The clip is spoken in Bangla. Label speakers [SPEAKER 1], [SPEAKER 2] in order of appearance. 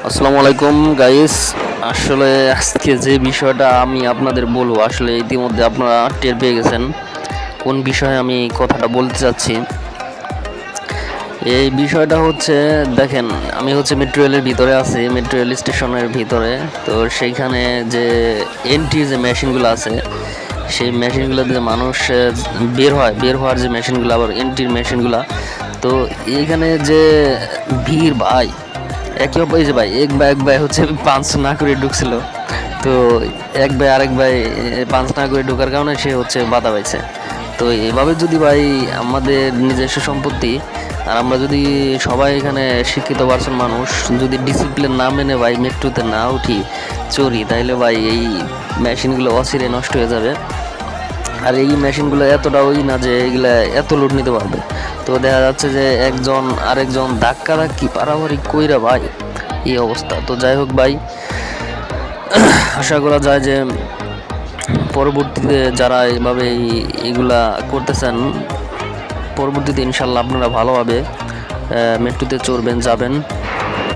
[SPEAKER 1] আসসালামু আলাইকুম গাইস। আসলে আজকে যে বিষয়টা আমি আপনাদের বলবো, আসলে ইতিমধ্যে আপনারা টের পেয়ে গেছেন কোন বিষয়ে আমি কথাটা বলতে চাচ্ছি। এই বিষয়টা হচ্ছে, দেখেন, আমি হচ্ছে মেট্রো রেলের ভিতরে আছি, মেট্রো রেল স্টেশনের ভিতরে। তো সেইখানে যে এন্ট্রি যে মেশিনগুলো আছে, সেই মেশিনগুলোতে যে মানুষ বের হওয়ার যে মেশিনগুলো, আবার এন্ট্রির মেশিনগুলো, তো এইখানে যে ভিড় ভাই, একে অপর যে ভাই এক ভাই হচ্ছে পাঞ্চ না করে ঢুকছিল। তো এক ভাই আরেক ভাই পাঞ্চ না করে ঢোকার কারণে সে হচ্ছে বাধা পাইছে। তো এভাবে যদি ভাই আমাদের নিজস্ব সম্পত্তি, আর আমরা যদি সবাই এখানে শিক্ষিত পার্সন মানুষ যদি ডিসিপ্লিন না মেনে ভাই মেট্রোতে না উঠি, চড়ি, তাইলে ভাই এই মেশিনগুলো অচিরে নষ্ট হয়ে যাবে। আর এই মেশিনগুলো এতটা না যে এগুলা এত লোড নিতে পারবে। তো দেখা যাচ্ছে যে একজন আরেকজন ধাক্কা ধাক্কি পারাপারি কইরা ভাই এই অবস্থা। তো যাই হোক ভাই, আশা করা যায় যে পরবর্তীতে যারা এইভাবে এগুলা করতেছেন, পরবর্তীতে ইনশাল্লাহ আপনারা ভালোভাবে মেট্রোতে চড়বেন, যাবেন।